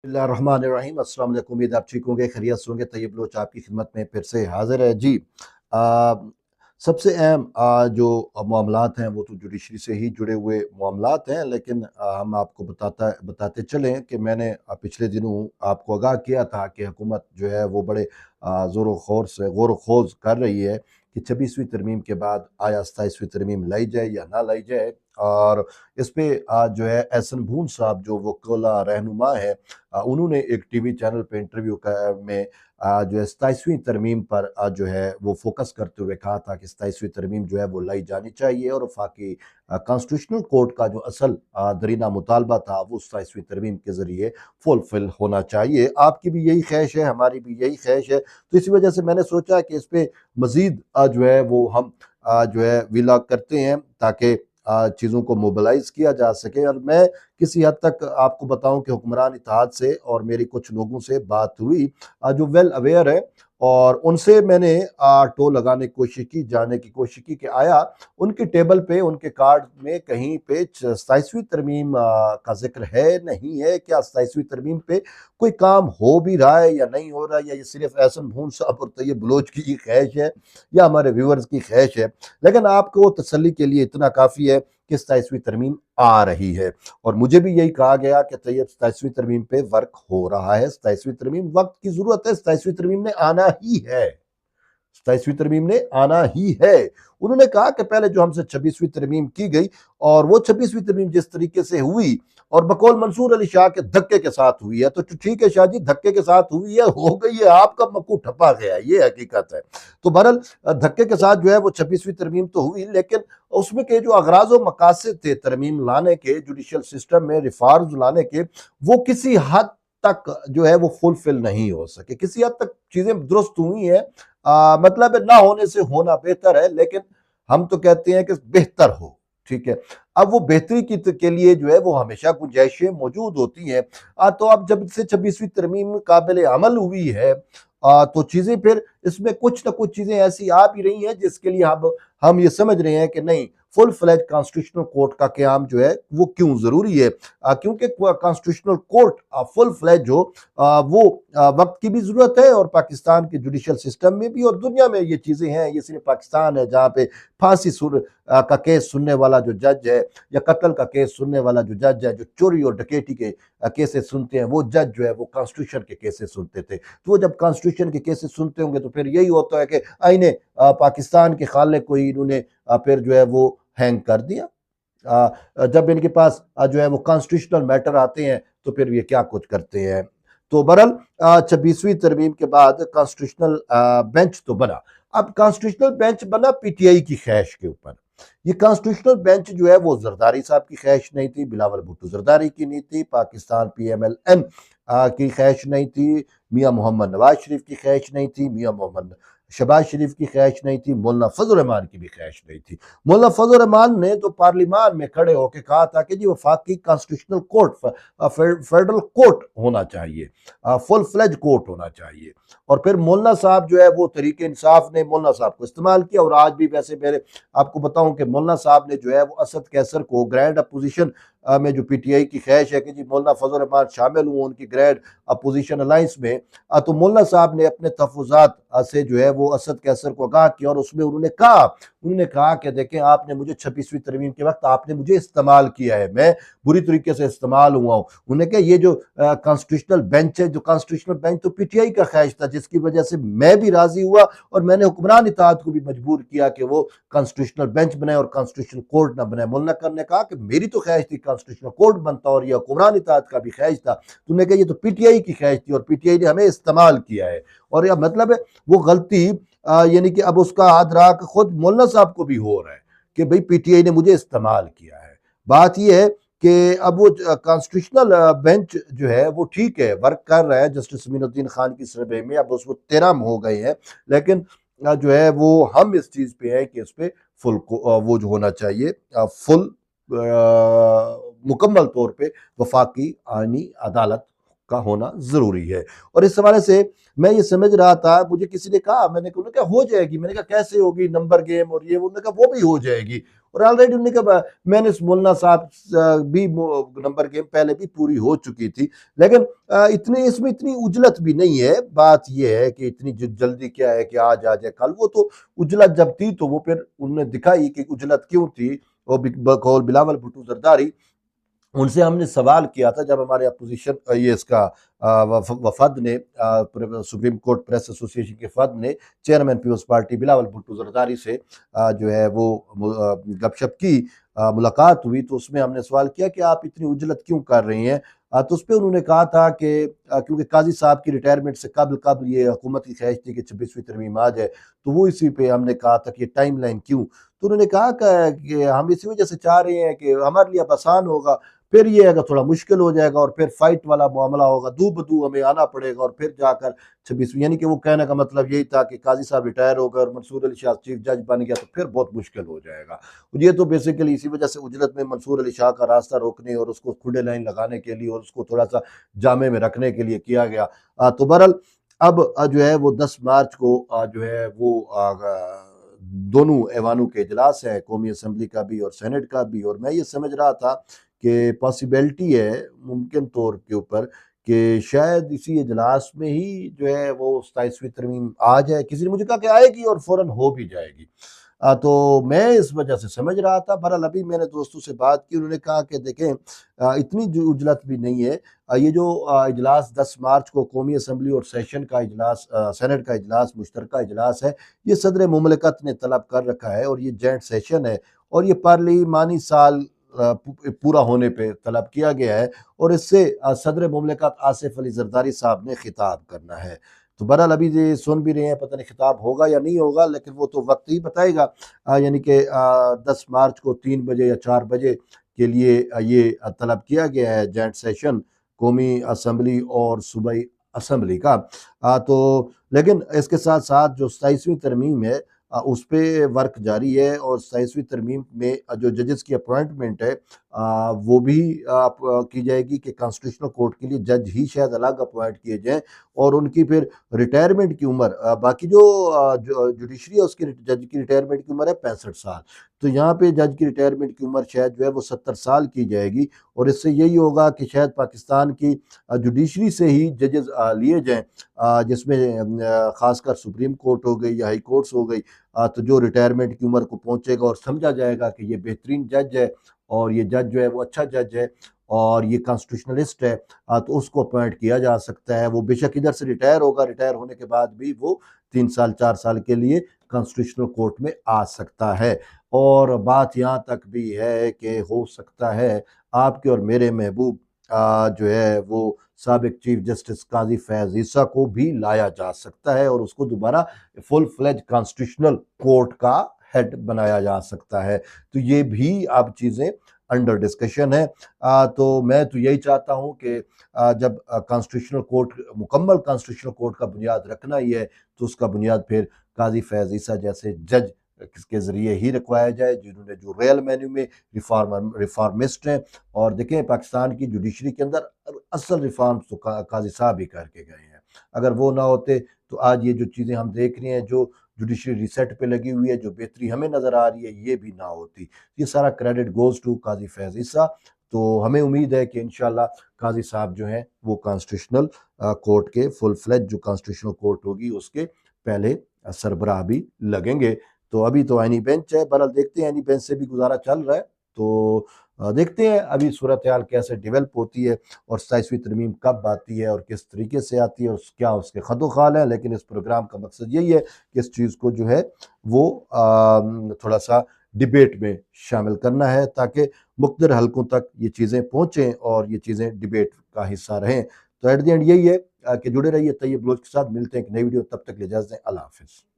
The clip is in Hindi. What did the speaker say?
बिस्मिल्लाहिर्रहमानिर्रहीम। अस्सलाम वालेकुम। उम्मीद आप ठीक होंगे, खैरियत से होंगे। तैयब लोच आपकी खिदमत में फिर से हाजिर है जी। सबसे अहम जो मामलात हैं वो तो जुडिशरी से ही जुड़े हुए मामलात हैं, लेकिन हम आपको बताते चलें कि मैंने पिछले दिनों आपको आगाह किया था कि हुकूमत जो है वो बड़े ज़ोर खौर से गौर खोज कर रही है कि 26वीं तरमीम के बाद आया 27वीं तरमीम लाई जाए या ना लाई जाए। और इस पे जो है एहसन भून साहब जो वकीला रहनुमा है, उन्होंने एक टीवी चैनल पे में जो है 27वीं तरमीम पर जो है वो फोकस करते हुए कहा था कि 27वीं तरमीम जो है वो लाई जानी चाहिए और वफाकी कॉन्स्टिट्यूशनल कोर्ट का जो असल दरीना मुतालबा था वो 27वीं तरमीम के ज़रिए फुलफिल होना चाहिए। आपकी भी यही ख्वाहिश है, हमारी भी यही ख्वाहिश है। तो इसी वजह से मैंने सोचा कि इस पे मज़ीद जो है वो हम जो है विलाग करते हैं ताकि चीज़ों को मोबिलाइज किया जा सके। और मैं किसी हद तक आपको बताऊं कि हुक्मरान इत्तेहाद से और मेरी कुछ लोगों से बात हुई जो वेल अवेयर है, और उनसे मैंने टो लगाने की कोशिश की, जानने की कोशिश की कि आया उनके टेबल पे, उनके कार्ड में कहीं पे 27वीं तरमीम का जिक्र है नहीं है, क्या 27वीं तरमीम पे कोई काम हो भी रहा है या नहीं हो रहा है, या ये सिर्फ एहसन भून साहब और तैयब बलोच की ख्वाहिश है या हमारे व्यूअर्स की ख्वाहिश है। लेकिन आपको तसल्ली के लिए इतना काफ़ी है कि 27वीं तरमीम आ रही है, और मुझे भी यही कहा गया कि तैयब 27वीं तरमीम पे वर्क हो रहा है। 27वीं तरमीम वक्त की जरूरत है, 27वीं तरमीम ने आना ही है, 27वीं तरमीम ने आना ही है। उन्होंने कहा कि पहले जो हमसे 26वीं तरमीम की गई, और वो 26वीं तरमीम जिस तरीके से हुई और बकौल मंसूर अली शाह के धक्के के साथ हुई है, तो ठीक है शाह जी, धक्के के साथ हुई है, हो गई है, आपका मक्कू ठप्पा गया, ये हकीकत है। तो बहरल धक्के के साथ जो है वो 26वीं तरमीम तो हुई, लेकिन उसमें के जो अगराज व मकासद थे तरमीम लाने के, जुडिशल सिस्टम में रिफॉर्म्स लाने के, वो किसी हद तक जो है वो फुलफिल नहीं हो सके। किसी हद तक चीजें दुरुस्त हुई हैं, मतलब ना होने से होना बेहतर है, लेकिन हम तो कहते हैं कि बेहतर हो। ठीक है, अब वो बेहतरी के लिए जो है वो हमेशा गुंजाइशें मौजूद होती हैं। तो अब जब से 26वीं तरमीम काबिल अमल हुई है, तो चीजें फिर इसमें कुछ ना कुछ चीजें ऐसी आ भी रही हैं जिसके लिए हम ये समझ रहे हैं कि नहीं, फुल फ्लैज कॉन्स्टिट्यूशनल कोर्ट का क्याम जो है वो क्यों जरूरी है। क्योंकि कॉन्स्टिट्यूशनल कोर्ट फुल फ्लैज हो, वो वक्त की भी जरूरत है, और पाकिस्तान के जुडिशल सिस्टम में भी और दुनिया में ये चीजें हैं। ये सिर्फ पाकिस्तान है जहाँ पे फांसी का केस सुनने वाला जो जज है, या कत्ल का केस सुनने वाला जो जज है, जो चोरी और डकैती के केसेस सुनते हैं, वो जज जो है वो कॉन्स्टिट्यूशन के केसेस सुनते थे। तो वो जब कॉन्स्टिट्यूशन के केसेस सुनते होंगे तो फिर यही होता है कि आईने पाकिस्तान के खाले को इन्होंने फिर जो है वो हैंग कर दिया। जब इनके पास जो है वो कॉन्स्टिट्यूशनल मैटर आते हैं तो फिर ये क्या कुछ करते हैं। तो बहरल 26वीं तरमीम के बाद कॉन्स्टिट्यूशनल बेंच तो बना। अब कॉन्स्टिट्यूशनल बेंच बना पीटीआई की ख्वाहिश के ऊपर। ये कॉन्स्टिट्यूशनल बेंच जो है वो जरदारी साहब की ख्वाहिश नहीं थी, बिलावल भुट्टो जरदारी की नहीं थी, पाकिस्तान पीएमएलएन की ख्वाहिश नहीं थी, मियां मोहम्मद नवाज शरीफ की ख्वाहिश नहीं थी, मियां मोहम्मद शहबाज शरीफ की ख्वाहिश नहीं थी, मौलाना फजल रहमान की भी ख्वाहिश नहीं थी। मौलाना फजल रहमान ने तो पार्लियामान में खड़े होकर कहा था कि जी वफाकी कॉन्स्टिट्यूशनल कोर्ट, फेडरल कोर्ट होना चाहिए, फुल फ्लेज कोर्ट होना चाहिए। और फिर मौलाना साहब जो है वो तरीके इंसाफ ने मौलाना साहब को इस्तेमाल किया, और आज भी वैसे मेरे आपको बताऊं कि मौलाना साहब ने जो है वो असद कैसर को ग्रैंड अपोजिशन में, जो पीटीआई की ख्वाहिश है कि जी मौलाना फजल रहमान शामिल हुए उनकी ग्रैंड अपोजिशन अलायंस में, तो मौलाना साहब ने अपने तहफुजात से जो है वो असद कैसर को आगाह किया, और उसमें उन्होंने कहा कि देखें, आपने मुझे 26वीं तरमीम के वक्त आपने मुझे इस्तेमाल किया है, मैं बुरी तरीके से इस्तेमाल हुआ हूँ। उन्होंने कहा ये जो कॉन्स्टिट्यूशनल बेंच है, जो कॉन्स्टिट्यूशनल बेंच तो पीटीआई का ख्वाहिश था, जिसकी वजह से मैं भी राजी हुआ और मैंने हुक्मरान इत्तेहाद को भी मजबूर किया कि वो कॉन्स्टिट्यूशनल बेंच बनाए और कॉन्स्टिट्यूशनल कोर्ट ना बनाए। मौलाना कर ने कहा कि मेरी तो ख्वाहिश थी कॉन्स्टिट्यूशनल कोर्ट बनता, और यह हुक्मरान इत्तेहाद का भी ख्वाहिश था। तुमने कहा ये तो पीटीआई की ख्वाहिश थी और पीटीआई ने हमें इस्तेमाल किया है। और यह मतलब है वो गलती यानी कि अब उसका अदराक खुद मौलाना साहब को भी हो रहा है कि भाई पीटीआई ने मुझे इस्तेमाल किया है। बात यह है कि अब वो कॉन्स्टिट्यूशनल बेंच जो है वो ठीक है, वर्क कर रहा है जस्टिस अमीनुद्दीन खान की सर्वे में, अब उसको 13 हो गए हैं, लेकिन जो है वो हम इस चीज पे है कि इस पे फुल वो जो होना चाहिए फुल मुकम्मल तौर पे वफाकी आईनी अदालत का होना ज़रूरी है। और इस हवाले से मैं ये समझ रहा था, मुझे किसी ने कहा, उन्होंने कहा हो जाएगी, मैंने कहा कैसे होगी, नंबर गेम और ये, उन्होंने कहा वो भी हो जाएगी। और ऑलरेडी उन्होंने कहा, मैंने मौलाना साहब भी नंबर गेम पहले भी पूरी हो चुकी थी। लेकिन इतनी इसमें इतनी उजलत भी नहीं है। बात यह है कि इतनी जल्दी क्या है कि आज आ जाए कल, वो तो उजलत जब थी तो वो फिर उन्होंने दिखाई कि उजलत क्यों थी। और बकौल बिलावल भुट्टो जरदारी, उनसे हमने सवाल किया था जब हमारे अपोजिशन ये इसका वफद ने सुप्रीम कोर्ट प्रेस एसोसिएशन के वफद ने चेयरमैन पीपल्स पार्टी बिलावल भुट्टो जरदारी से जो है वो गपशप की, मुलाकात हुई, तो उसमें हमने सवाल किया कि आप इतनी उजलत क्यों कर रही हैं। तो उस पर उन्होंने कहा था कि क्योंकि काजी साहब की रिटायरमेंट से कबल कबल ये हुकूमत की ख्वाहिश थी कि 26वीं तरमीम आ जाए, तो वो इसी पे हमने कहा था कि टाइम लाइन क्यों। तो उन्होंने कहा कि हम इसी वजह से चाह रहे हैं कि हमारे लिए अब आसान होगा, फिर ये अगर थोड़ा मुश्किल हो जाएगा और फिर फाइट वाला मामला होगा, दू बदू हमें आना पड़ेगा और फिर जाकर 26वीं, यानी कि वो कहने का मतलब यही था कि काजी साहब रिटायर हो गए और मंसूर अली शाह चीफ जज बन गया तो फिर बहुत मुश्किल हो जाएगा। ये तो बेसिकली इसी वजह से उजलत में मंसूर अली शाह का रास्ता रोकने और उसको खुले लाइन लगाने के लिए और उसको थोड़ा सा जामे में रखने के लिए किया गया। तो बहरहाल अब जो है वो 10 मार्च को जो है वो दोनों ऐवानों के इजलास है, कौमी असम्बली का भी और सेनेट का भी। और मैं ये समझ रहा था कि पॉसिबिलिटी है मुमकिन तौर के ऊपर कि शायद इसी इजलास में ही जो है वो 27वीं तरमीम आ जाए। किसी ने मुझे कहा कि आएगी और फौरन हो भी जाएगी। तो मैं इस वजह से समझ रहा था। बहरहाल अभी मैंने दोस्तों से बात की, उन्होंने कहा कि देखें इतनी जो उजलत भी नहीं है। ये जो इजलास 10 मार्च को कौमी असम्बली और सेशन का इजलास, सेनेट का इजलास, मुश्तरका इजलास है, ये सदर मुमलिकत ने तलब कर रखा है और ये जॉइंट सेशन है और ये पार्लिमानी साल पूरा होने पे तलब किया गया है और इससे सदर मुमलिकत आसिफ अली जरदारी साहब ने खिताब करना है। तो बहरहाल अभी ये सुन भी रहे हैं, पता नहीं खिताब होगा या नहीं होगा, लेकिन वो तो वक्त ही बताएगा। यानी कि 10 मार्च को 3 बजे या 4 बजे के लिए ये तलब किया गया है जॉइंट सेशन कौमी असम्बली और सूबाई असम्बली का। तो लेकिन इसके साथ साथ जो 27वीं तरमीम है उस पे वर्क जारी है और 27वीं तरमीम में जो जजेस की अपॉइंटमेंट है वो भी की जाएगी कि कॉन्स्टिट्यूशनल कोर्ट के लिए जज ही शायद अलग अपॉइंट किए जाएं और उनकी फिर रिटायरमेंट की उम्र, बाकी जो जुडिशरी है उसकी जज की रिटायरमेंट की उम्र है 65 साल, तो यहाँ पे जज की रिटायरमेंट की उम्र शायद जो है वो 70 साल की जाएगी। और इससे यही होगा कि शायद पाकिस्तान की जुडिशरी से ही जजेस लिए जाएं, जिसमें खासकर सुप्रीम कोर्ट हो गई या हाई कोर्ट्स हो गई। तो जो रिटायरमेंट की उम्र को पहुंचेगा और समझा जाएगा कि ये बेहतरीन जज है और ये जज जो है वो अच्छा जज है और ये कॉन्स्टिट्यूशनलिस्ट है, तो उसको अपॉइंट किया जा सकता है। वो बेशक इधर से रिटायर होगा, रिटायर होने के बाद भी वो 3 साल 4 साल के लिए कॉन्स्टिट्यूशनल कोर्ट में आ सकता है। और बात यहाँ तक भी है कि हो सकता है आपके और मेरे महबूब जो है वो साबिक चीफ जस्टिस काजी फैज ईसा को भी लाया जा सकता है और उसको दोबारा फुल फ्लेज कॉन्स्टिट्यूशनल कोर्ट का हेड बनाया जा सकता है। तो ये भी अब चीज़ें अंडर डिस्कशन है। तो मैं तो यही चाहता हूँ कि जब कॉन्स्टिट्यूशनल कोर्ट, मुकम्मल कॉन्स्टिट्यूशनल कोर्ट का बुनियाद रखना ही है तो उसका बुनियाद फिर काजी फैज ईसा जैसे जज किसके ज़रिए ही रखवाया जाए, जिन्होंने जो रियल मैन्यू में रिफॉर्मिस्ट हैं। और देखें पाकिस्तान की जुडिशरी के अंदर असल रिफॉर्म्स तो काजी साहब ही करके गए हैं। अगर वो ना होते तो आज ये जो चीज़ें हम देख रहे हैं, जो जुडिशरी रिसेट पे लगी हुई है, जो बेहतरी हमें नज़र आ रही है, ये भी ना होती। ये सारा क्रेडिट गोज़ टू काजी फैज़ ईसा। तो हमें उम्मीद है कि इंशाल्लाह काजी साहब जो हैं वो कॉन्स्टिट्यूशनल कोर्ट के फुल फ्लेज जो कॉन्स्टिट्यूशनल कोर्ट होगी उसके पहले सरबराह भी लगेंगे। तो अभी तो आइनी बेंच है, बहरहाल देखते हैं, आइनी बेंच से भी गुजारा चल रहा है। तो देखते हैं अभी सूरत हाल कैसे डेवलप होती है और 27वीं तरमीम कब आती है और किस तरीके से आती है और क्या उसके खदोखाल है। लेकिन इस प्रोग्राम का मकसद यही है कि इस चीज़ को जो है वो थोड़ा सा डिबेट में शामिल करना है ताकि मुख्तलिफ हलकों तक ये चीज़ें पहुँचें और ये चीज़ें डिबेट का हिस्सा रहें। तो एट द एंड यही है कि जुड़े रहिए तैयब बलोच के साथ। मिलते हैं एक नई वीडियो, तब तक ले इजाज़त दें। अल्लाह हाफ़िज़।